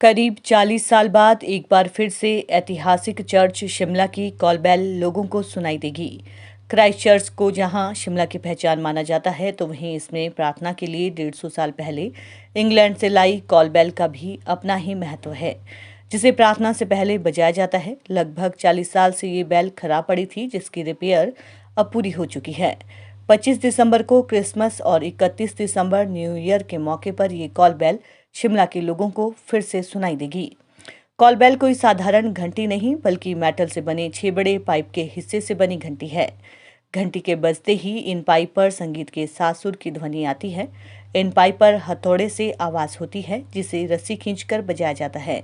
करीब 40 साल बाद एक बार फिर से ऐतिहासिक चर्च शिमला की कॉल बेल लोगों को सुनाई देगी। क्राइस्ट चर्च को जहां शिमला की पहचान माना जाता है, तो वहीं इसमें प्रार्थना के लिए 150 साल पहले इंग्लैंड से लाई कॉल बेल का भी अपना ही महत्व है, जिसे प्रार्थना से पहले बजाया जाता है। लगभग 40 साल से ये बेल खराब पड़ी थी, जिसकी रिपेयर अब पूरी हो चुकी है। 25 दिसंबर को क्रिसमस और 31 दिसंबर न्यू ईयर के मौके पर ये कॉल बेल शिमला के लोगों को फिर से सुनाई देगी। कॉल बेल कोई साधारण घंटी नहीं, बल्कि मेटल से बने 6 बड़े पाइप के हिस्से से बनी घंटी है। घंटी के बजते ही इन पाइप पर संगीत के सात सुर की ध्वनि आती है। इन पाइप पर हथौड़े से आवाज होती है, जिसे रस्सी खींचकर बजाया जाता है।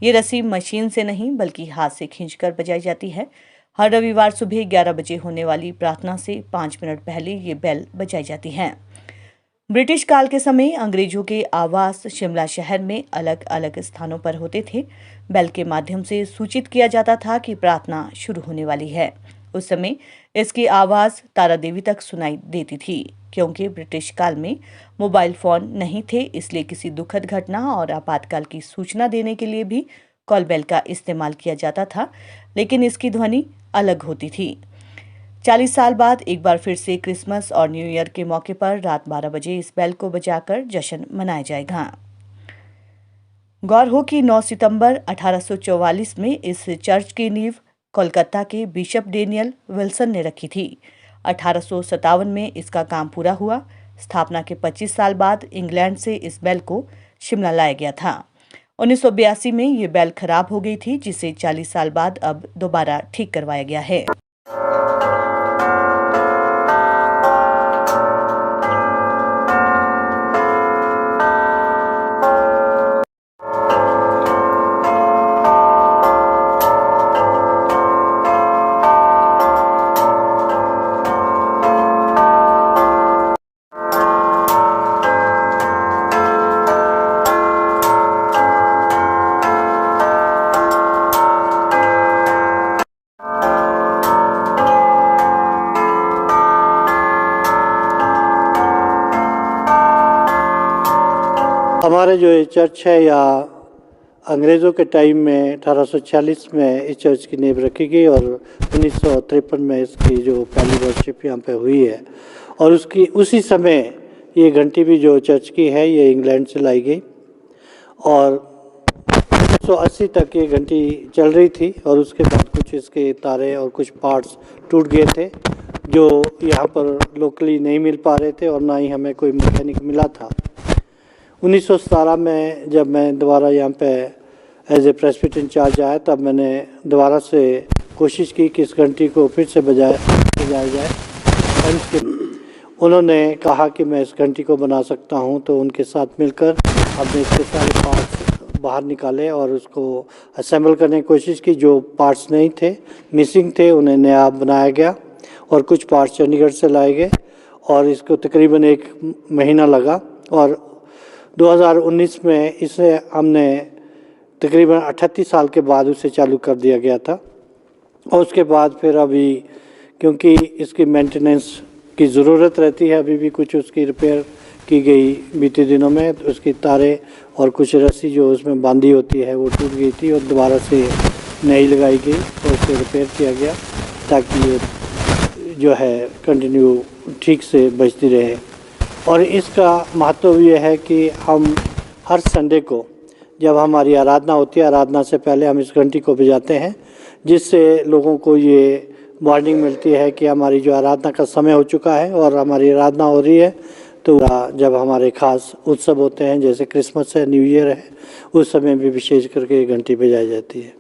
ये रस्सी मशीन से नहीं, बल्कि हाथ से खींचकर बजाई जाती है। हर रविवार सुबह 11 बजे होने वाली प्रार्थना से 5 मिनट पहले ये बेल बजाई जाती है। ब्रिटिश काल के समय अंग्रेजों के आवास शिमला शहर में अलग अलग स्थानों पर होते थे। बेल के माध्यम से सूचित किया जाता था कि प्रार्थना शुरू होने वाली है। उस समय इसकी आवाज तारा देवी तक सुनाई देती थी। क्योंकि ब्रिटिश काल में मोबाइल फोन नहीं थे, इसलिए किसी दुखद घटना और आपातकाल की सूचना देने के लिए भी कॉल बेल का इस्तेमाल किया जाता था, लेकिन इसकी ध्वनि अलग होती थी। 40 साल बाद एक बार फिर से क्रिसमस और न्यू ईयर के मौके पर रात 12 बजे इस बेल को बजाकर जश्न मनाया जाएगा। गौर हो कि 9 सितंबर 1844 में इस चर्च की नींव कोलकाता के बिशप डेनियल विल्सन ने रखी थी। 1857 में इसका काम पूरा हुआ। स्थापना के 25 साल बाद इंग्लैंड से इस बेल को शिमला लाया गया था। 1982 में ये बेल खराब हो गई थी, जिसे 40 साल बाद अब दोबारा ठीक करवाया गया है। हमारे जो ये चर्च है, या अंग्रेज़ों के टाइम में 1846 में इस चर्च की नींव रखी गई और 1953 में इसकी जो पहली वर्शिप यहाँ पे हुई है। और उसी समय ये घंटी भी जो चर्च की है, ये इंग्लैंड से लाई गई और 1980 तक ये घंटी चल रही थी। और उसके बाद कुछ इसके तारे और कुछ पार्ट्स टूट गए थे, जो यहाँ पर लोकली नहीं मिल पा रहे थे और ना ही हमें कोई मैकेनिक मिला था। 1917 में जब मैं दोबारा यहाँ पे एज ए प्रेस्बिटेरियन इंचार्ज आया, तब मैंने दोबारा से कोशिश की कि इस घंटी को फिर से बजाया जाए। उन्होंने कहा कि मैं इस घंटी को बना सकता हूँ, तो उनके साथ मिलकर हमने इसके सारे पार्ट्स बाहर निकाले और उसको असेंबल करने की कोशिश की। जो पार्ट्स नहीं थे, मिसिंग थे, उन्हें नया बनाया गया और कुछ पार्ट्स चंडीगढ़ से लाए गए और इसको तकरीबन 1 महीना लगा। और 2019 में इसे हमने तकरीबन 38 साल के बाद उसे चालू कर दिया गया था। और उसके बाद फिर अभी क्योंकि इसकी मेंटेनेंस की ज़रूरत रहती है, अभी भी कुछ उसकी रिपेयर की गई बीते दिनों में। तो उसकी तारे और कुछ रस्सी जो उसमें बांधी होती है वो टूट गई थी और दोबारा से नई लगाई गई और उसे रिपेयर किया गया, ताकि ये जो है कंटिन्यू ठीक से बजती रहे। और इसका महत्व ये है कि हम हर संडे को जब हमारी आराधना होती है, आराधना से पहले हम इस घंटी को बजाते हैं, जिससे लोगों को ये वार्निंग मिलती है कि हमारी जो आराधना का समय हो चुका है और हमारी आराधना हो रही है। तो जब हमारे खास उत्सव होते हैं, जैसे क्रिसमस है, न्यू ईयर है, उस समय भी विशेष करके घंटी बजाई जाती है।